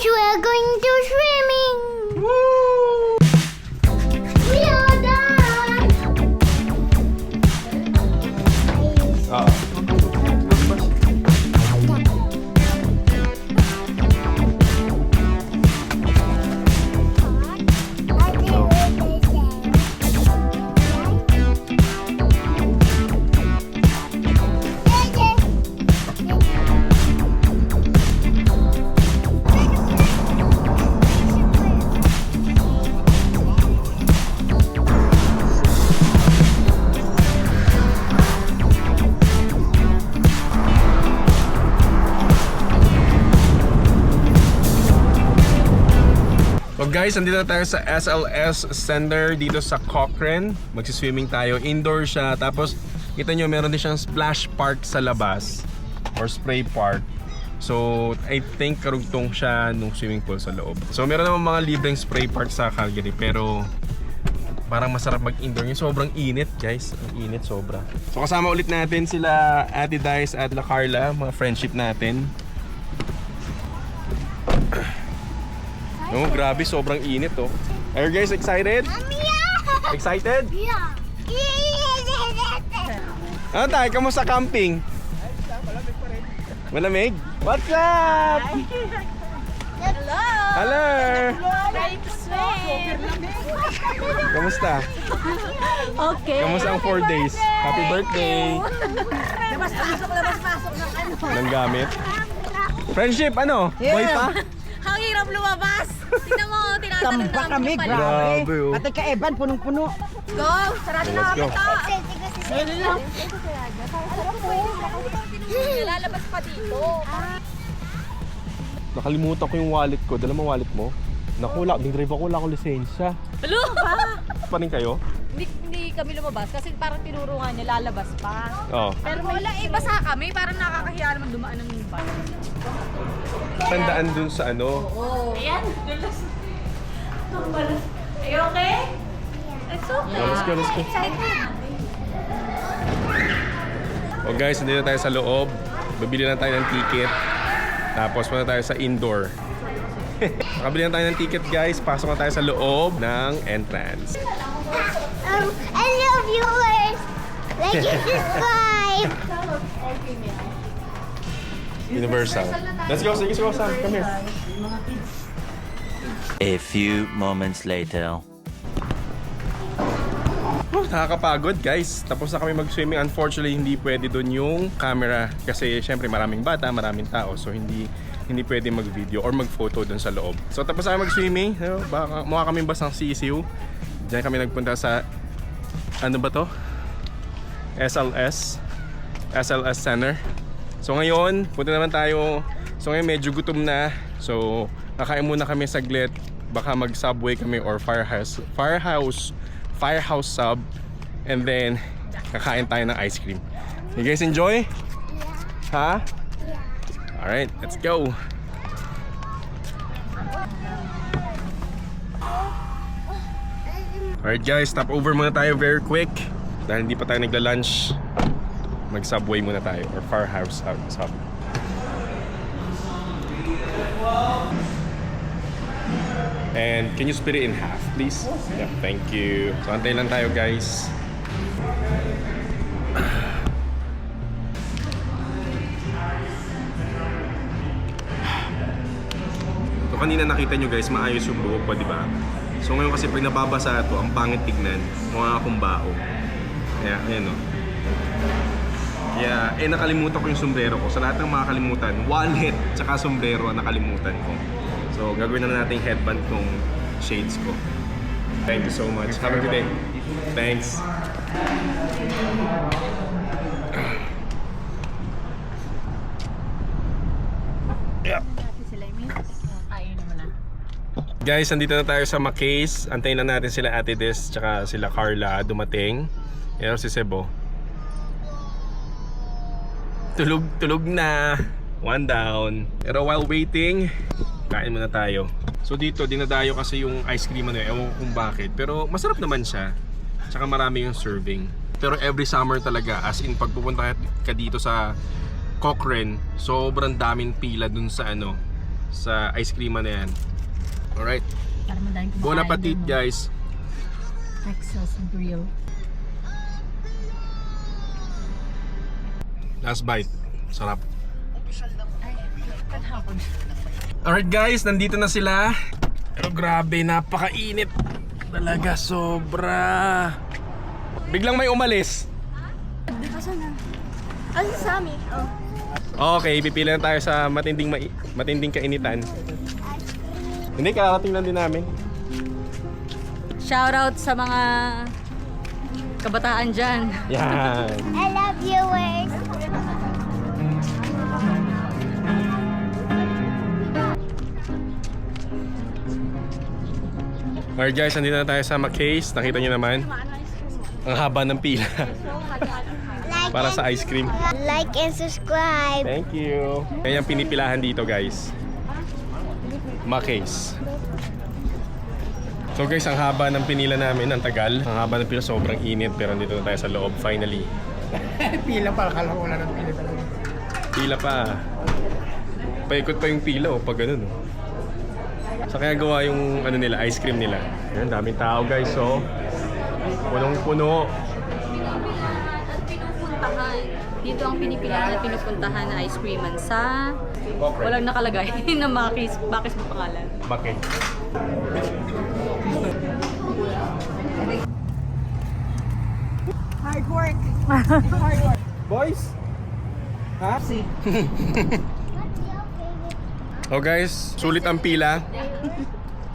guys, we're going to swimming. Woo! We are done. So guys, nandito na tayo sa SLS Center dito sa Cochrane. Magsiswimming tayo. Indoor siya. Tapos kita nyo meron din siyang splash park sa labas or spray park. So I think karugtong siya nung swimming pool sa loob. So meron naman mga libreng spray park sa Calgary, pero parang masarap mag-indoor. Yung sobrang init guys. Ang init sobra. So kasama ulit natin sila Ate Dice at La Carla, mga friendship natin. Oh, grabe, sobrang init oh. Are you guys excited? Yeah. Excited? Yeah. Ano tayo? Kamusta camping? Malamig? What's up? Hello. Hello! Ready to swim. Kamusta? Okay. Kamusta ang 4 days? Happy birthday! Labas-pasok ng ano. Anong gamit? Friendship, ano? Boy pa? Ang hirap lumabas. Tingnan mo, tinatanong Tamba kami, namin pala. Grabe, grabe. oh. Pati ka Evan, punong-puno. Go! Sarado na Let's kami go. to. Ano lang? Lalabas pa dito. Nakalimutan ko yung wallet ko. Dala mo wallet mo? Naku, nag-drive ako, wala akong lisensya. Hello? Pa rin kayo? Hindi kami lumabas kasi parang tinurungan niya lalabas pa. Oo. Pero wala, basa kami. Parang nakakahiya naman dumaan ng bus. Tandaan dun sa ano. Oo. Ayan. Are you okay? It's okay. Let's go, let's go. Oh guys, nandito tayo sa loob. Bibili na tayo ng ticket. Tapos muna tayo sa indoor. Nakabili na tayo ng ticket guys. Pasok na tayo sa loob ng entrance. Hello viewers. Like and subscribe. Universal. Let's go, sige, Sam. Come here. A few moments later. Nakakapagod guys. Tapos na kami mag-swimming. Unfortunately, hindi pwede doon yung camera. Kasi syempre maraming bata, maraming tao. So hindi pwede mag-video or mag-photo doon sa loob. So tapos na kami mag-swimming. Baka mukha kami basang sisiw. Diyan kami nagpunta sa ano ba to? SLS Center. So ngayon, punta naman tayo. So ngayon medyo gutom na. So kakain muna kami saglit. Baka mag-Subway kami or Firehouse sub. And then kakain tayo ng ice cream. You guys enjoy? Ha? Alright, let's go. Alright guys, stop over muna tayo very quick. Dahil hindi pa tayo nagla-lunch, mag-Subway muna tayo or Firehouse sub. And can you split it in half, please? Yeah, thank you. So antay lang tayo guys. So kanina nakita nyo guys, maayos yung buhok ko, di ba? So ngayon kasi pag nababasa ito, ang pangit tignan, mukha akong bao. Kaya, ayan o. Kaya, nakalimutan ko yung sombrero ko. Sa lahat ng mga kalimutan, wallet, tsaka sombrero ang nakalimutan ko. So, gagawin na natin headband tong shades ko. Thank you so much. Have a good day. Thanks. Yeah. Guys, nandito na tayo sa Mackay's. Antayin na natin sila Ate Des tsaka sila Carla dumating. Pero si Sebo tulog na. One down. Pero while waiting, kain muna tayo. So dito, dinadayo kasi yung ice cream ano, ewan ko kung bakit. Pero masarap naman siya. Tsaka marami yung serving. Pero every summer talaga, as in pagpupunta ka dito sa Cochrane, sobrang daming pila dun sa ano, sa ice cream na yan. Alright. Para madaling kumakain. Bon appetit, dun, no? guys. Texas grill. Last bite. Sarap. Ay, what happened? Alright guys, nandito na sila. Pero grabe, napakainit. Talaga, sobra. Biglang may umalis. Asan na? Asan sa amin? Oh. Okay, pipili na tayo sa matinding kainitan. Hindi, karating lang din namin. Shoutout sa mga kabataan dyan. Yan. I love viewers. Alright guys, nandito na tayo sa McCase. Nakita nyo naman. Ang haba ng pila. Para sa ice cream. Like and subscribe. Thank you. Yan yung pinipilahan dito guys. McCase. So guys, ang haba ng pinila namin, ang tagal. Ang haba ng pila, sobrang init. Pero nandito na tayo sa loob, finally. Pila pa, kala ko wala ng pila talaga. Pila pa. Paikot pa yung pila pag ganun. So kaya gawa yung ano nila, ice cream nila. Ayan, daming tao guys, so punong-puno. Dito ang pinipilahan at pinupuntahan na ice creaman sa walang nakalagay na Makis mo pangalan. Bakit? Hard work. Boys? Ha? Oh guys, sulit ang pila.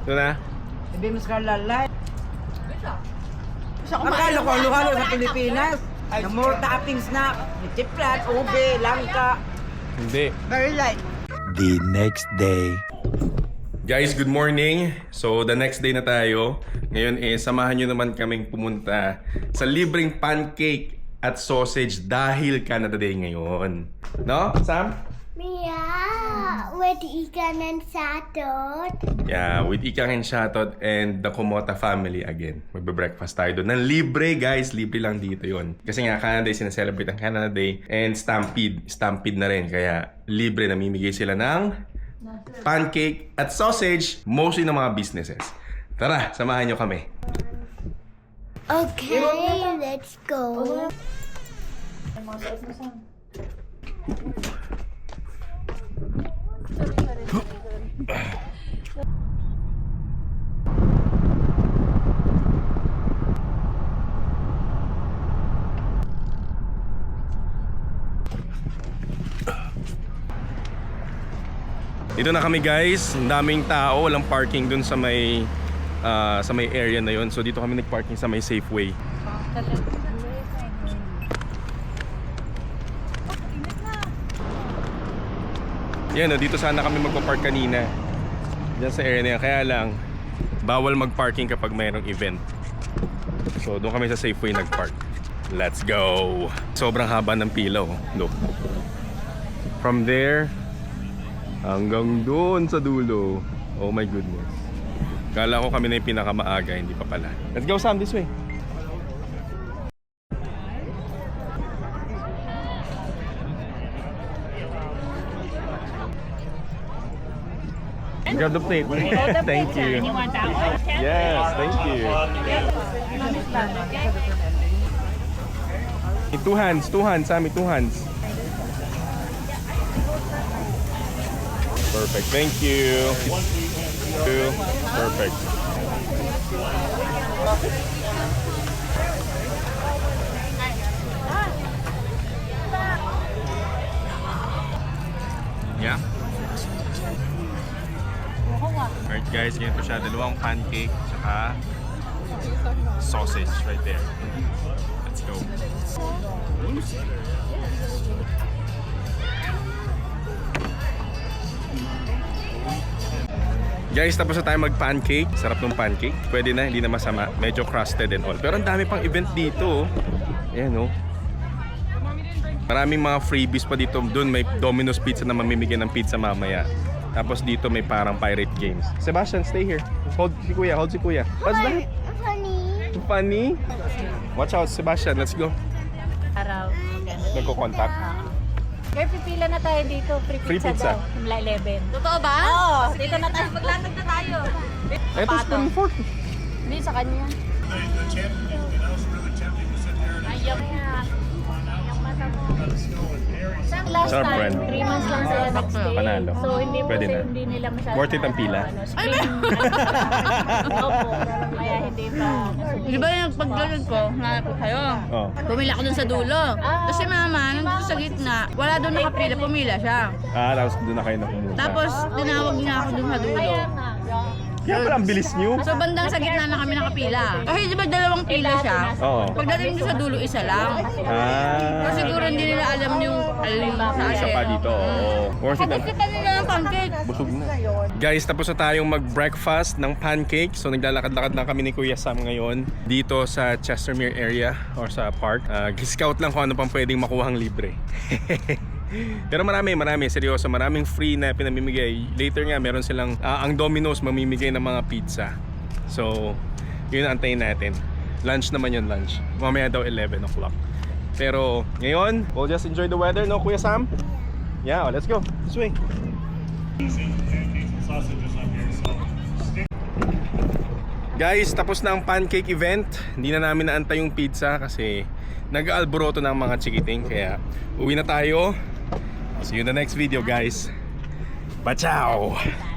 Ito na. Sabi mo sa lalay. Akala ko halo-halo sa Pilipinas. Na more toppings na. May tiplat, ube, langka. Hindi. Very light. The next day. Guys, good morning. So, the next day na tayo. Ngayon samahan nyo naman kaming pumunta sa libreng pancake at sausage dahil Canada Day ngayon. No, Sam? Mia, with ikan and satot. Yeah, with Ikang and Shatot and the Kumota family again. Magbe-breakfast tayo doon. Nang libre, guys. Libre lang dito yon. Kasi nga, Canada Day, sinaselebrate ang Canada Day. And Stampede. Stampede na rin. Kaya, libre. Namimigay sila ng pancake at sausage. Mostly ng mga businesses. Tara, samahan nyo kami. Okay, let's go. Dito na kami guys, ang daming tao, walang parking dun sa may area na yon. So dito kami nag-parking sa may Safeway. Yan, dito sana kami magpa-park kanina. Diyan sa area na yan. Kaya lang, bawal mag-parking kapag mayroong event. So doon kami sa Safeway nag-park. Let's go! Sobrang haba ng pila, oh. Look. From there hanggang doon sa dulo. Oh my goodness. Kala ko kami na yung pinakamaaga, hindi pa pala. Let's go Sam, this way. Grab the plate. Thank you. You want that one? Yes, thank you. Two hands, Sammy, 2 hands. Perfect, thank you. Perfect. Yeah. Alright guys, ganito siya. 2 pancake, tsaka sausage right there. Let's go. Guys, tapos na tayo mag-pancake. Sarap ng pancake. Pwede na, hindi na masama. Medyo crusted and all. Pero ang dami pang event dito. Ayan oh. Maraming mga freebies pa dito. Doon may Domino's Pizza na mamimigay ng pizza mamaya. Tapos dito may parang pirate games. Sebastian, stay here. Hold si Kuya, hold si Kuya. What's that? Funny. Funny? Watch out, Sebastian. Let's go. Araw. Nagko-contact. Kaya pipila na tayo dito. Free Free pizza, pizza. daw. Himla 11. Totoo ba? Oo, Sige, dito na tayo. Maglatag na tayo. Ito spoon fork. Hindi, sa kanya. Ayaw yan. Yung mata mo. Last Sarap, time, friend. 3 months lang sila next day. Panalo. So, hindi po Pwede na. hindi nila masyadong Worth it ang pila? spring. Opo. Kaya hindi pa. Di ba yung paglalad ko, hanap ko kayo? Oh. Pumila ako dun sa dulo. Tapos si mama, nandito sa gitna, wala doon nakapila, pumila siya. Tapos doon na kayo nakumunta. Tapos tinawag niya ako dun sa dulo. Kaya nga. Kaya pala ang bilis nyo. So bandang sa gitna na kami nakapila. Kasi di ba dalawang pila siya? Oo. Pagdating doon sa dulo, isa lang. So siguro hindi nila alam yung alin sa Isa pa dito. Oo. Worth it ang Kasi kanila ng pancake. busog na. Guys, tapos na tayong mag-breakfast ng pancake. So naglalakad-lakad lang kami ni Kuya Sam ngayon dito sa Chestermere area or sa park. Scout lang kung ano pang pwedeng makuhang libre. Pero marami, seryoso, maraming free na pinamimigay. Later nga meron silang ang Domino's mamimigay ng mga pizza. So yun ang antayin natin. Lunch naman yun, lunch. Mamaya daw 11 o'clock. Pero ngayon, we'll just enjoy the weather, no Kuya Sam? Yeah, let's go. This way. Guys, tapos na ang pancake event. Hindi na namin naantay yung pizza kasi nag-alboroto ng mga chikiting. Kaya uwi na tayo. See you in the next video, guys. Bye-ciao!